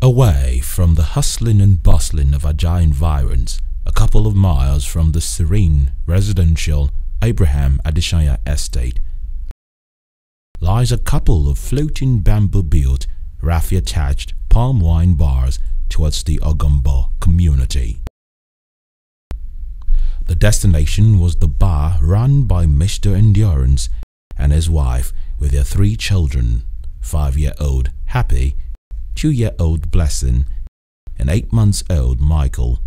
Away from the hustling and bustling of Ajah environs, a couple of miles from the serene residential Abraham Adesanya Estate, lies a couple of floating bamboo-built, raffia-attached palm wine bars towards the Ogombo community. The destination was the bar run by Mr. Endurance and his wife with their 3 children, 5-year-old Happy, 2-year-old Blessing, and 8-month-old Michael.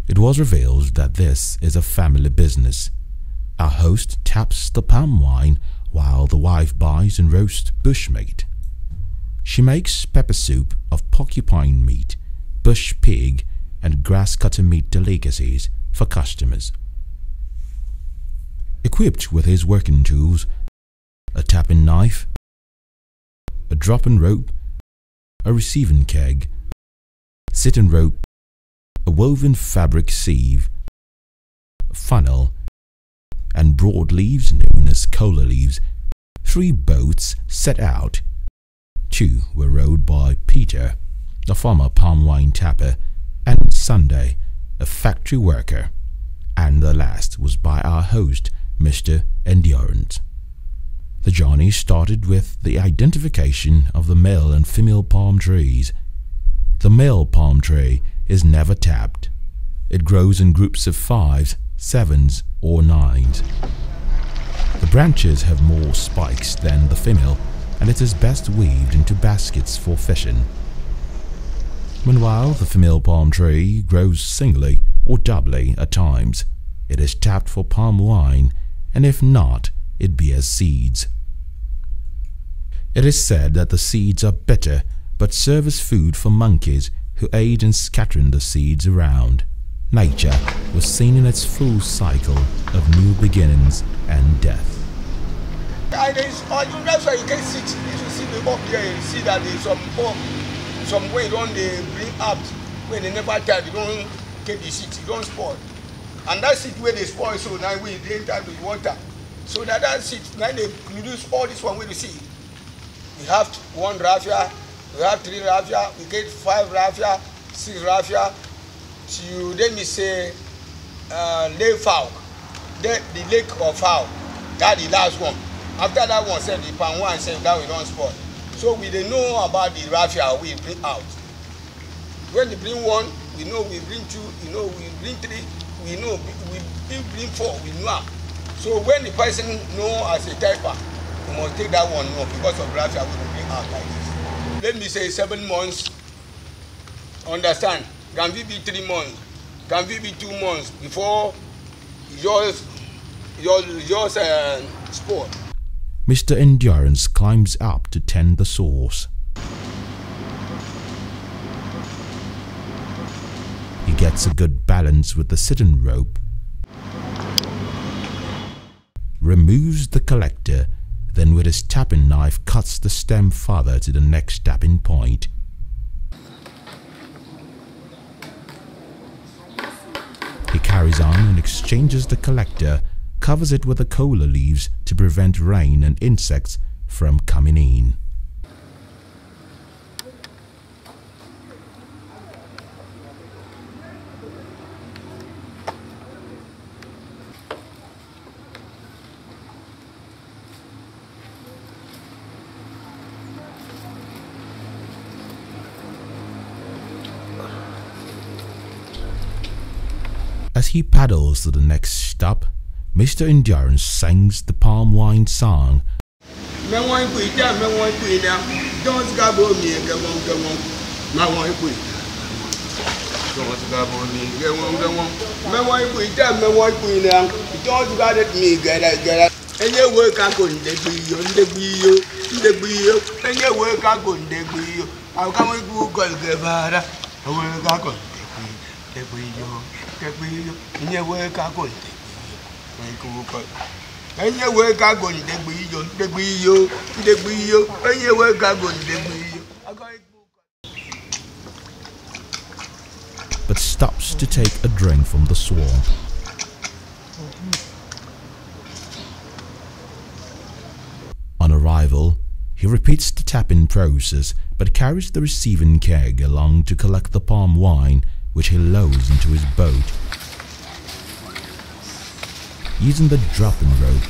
It was revealed that this is a family business. Our host taps the palm wine while the wife buys and roasts bushmeat. She makes pepper soup of porcupine meat, bush pig, and grass-cutter meat delicacies for customers. Equipped with his working tools, a tapping knife, a dropping rope, a receiving keg, sitting rope, a woven fabric sieve, a funnel, and broadleaves known as cola leaves, 3 boats set out. 2 were rowed by Peter, a former palm wine tapper, and Sunday, a factory worker, and the last was by our host, Mr. Endurance. The journey started with the identification of the male and female palm trees. The male palm tree is never tapped. It grows in groups of 5s, 7s, or 9s. The branches have more spikes than the female, and it is best weaved into baskets for fishing. Meanwhile, the female palm tree grows singly or doubly at times. It is tapped for palm wine, and if not, it bears seeds. It is said that the seeds are bitter but serve as food for monkeys who aid in scattering the seeds around. Nature was seen in its full cycle of new beginnings and death. That's why you can sit. If you see the up here, you see that there's some way they bring up when they never tell, they don't get the seed, it don't spoil. And that seed where they spoil, so now we enter the water. So that seed, now they produce all this one where you see. We have 1 raffia, we have 3 raffia, we get 5 raffia, 6 raffia. So let me say lay fowl, then the lake of fowl, that's the last one. After that one said the palm wine said that we don't spoil. So we don't know about the raffia we bring out. When we bring 1, we know we bring 2, we know we bring 3, we know we bring 4, we know. So when the person know as a typer, we must take that one no, because of raffia we will bring out like this. Let me say 7 months, understand, can we be 3 months, can we be 2 months before yours sport. Mr. Endurance climbs up to tend the source. He gets a good balance with the sitting rope, removes the collector, then with his tapping knife cuts the stem further to the next tapping point. He carries on and exchanges the collector, covers it with the cola leaves to prevent rain and insects from coming in. As he paddles to the next stop, Mr. Endurance sings the palm wine song. But stops to take a drink from the swamp. On arrival, He repeats the tapping process but carries the receiving keg along to collect the palm wine, which he lowers into his boat. Using the dropping rope,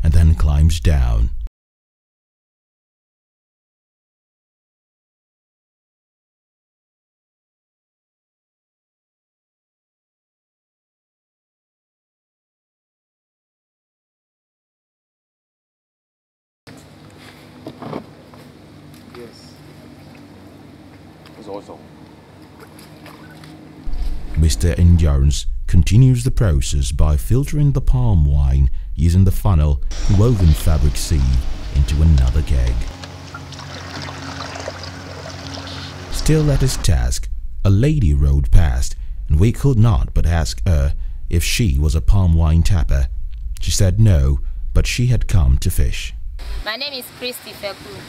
and then climbs down. Yes. That's awesome. Mr. Endurance continues the process by filtering the palm wine using the funnel and woven fabric sieve into another keg. Still at his task, a lady rode past, and we could not but ask her if she was a palm wine tapper. She said no, but she had come to fish. My name is Christy Feku.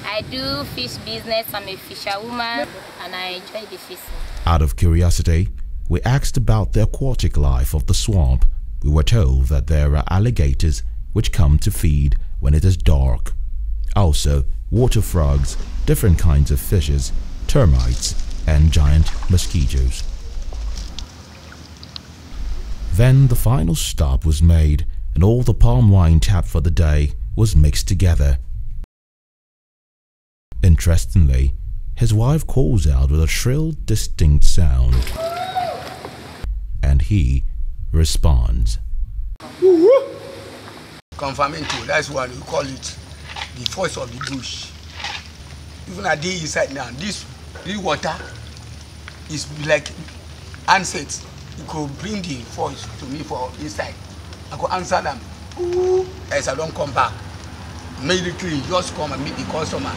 I do fish business. I'm a fisherwoman and I enjoy the fishing. Out of curiosity, we asked about the aquatic life of the swamp. We were told that there are alligators which come to feed when it is dark. Also, water frogs, different kinds of fishes, termites, and giant mosquitoes. Then the final stop was made, and all the palm wine tapped for the day was mixed together. Interestingly, his wife calls out with a shrill, distinct sound, and he responds. Confirming too, that's what we call it, the voice of the bush. Even at the inside now, this water is like answers. You could bring the voice to me for inside. I could answer them. Ooh, as I don't come back. Immediately, just come and meet the customer.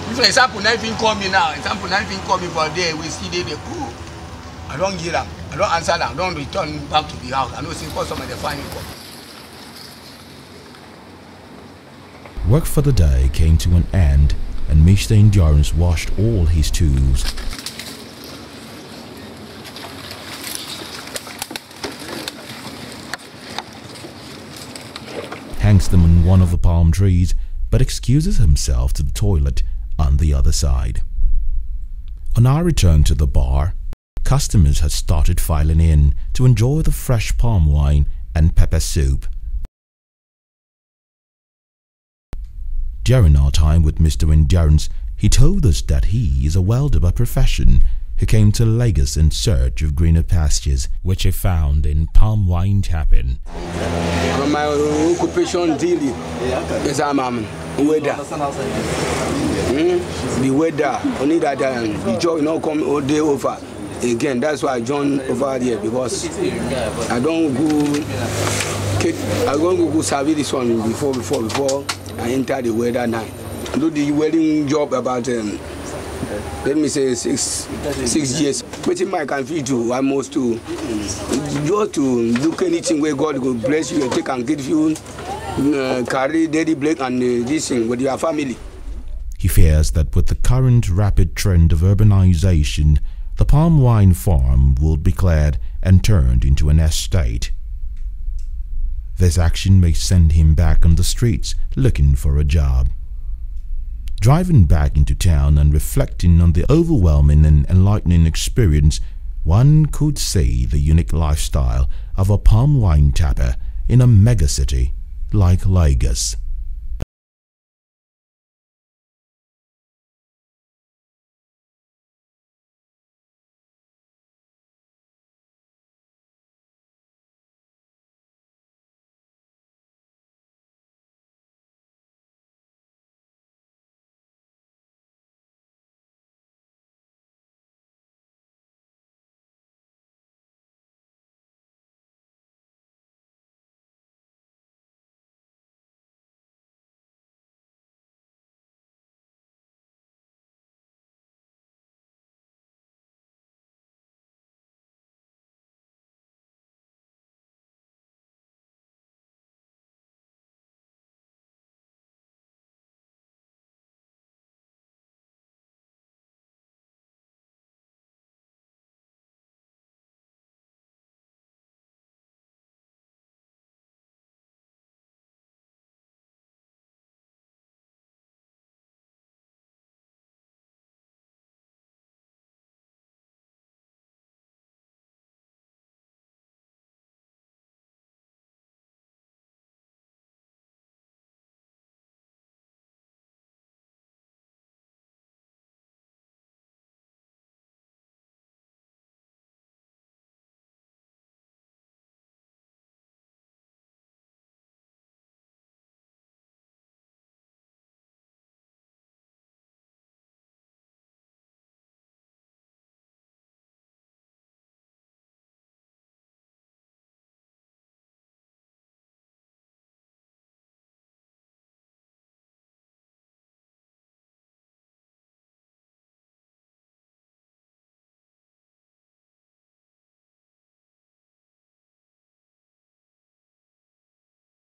If, for example, nothing call me now, nothing call me for a day, we see they ooh. I don't give them, I don't answer them, I don't return back to the house. I don't see customer, they find me. Work for the day came to an end, and Mr. Endurance washed all his tools. Hangs them on one of the palm trees, but excuses himself to the toilet on the other side. On our return to the bar, customers had started filing in to enjoy the fresh palm wine and pepper soup. During our time with Mr. Endurance, he told us that he is a welder by profession who came to Lagos in search of greener pastures, which he found in palm wine tapping. My occupation daily is I'm weather. The weather, only that the job not come all day over. Again, that's why I joined over here, because I don't go service this one before I enter the weather now. I do the wedding job about let me say 6 years. But in my can feed you almost to just to look anything where God will bless you and take and give you carry daily break and this thing with your family. He fears that with the current rapid trend of urbanization, the palm wine farm will be cleared and turned into an estate. This action may send him back on the streets looking for a job. Driving back into town and reflecting on the overwhelming and enlightening experience, one could see the unique lifestyle of a palm wine tapper in a megacity like Lagos.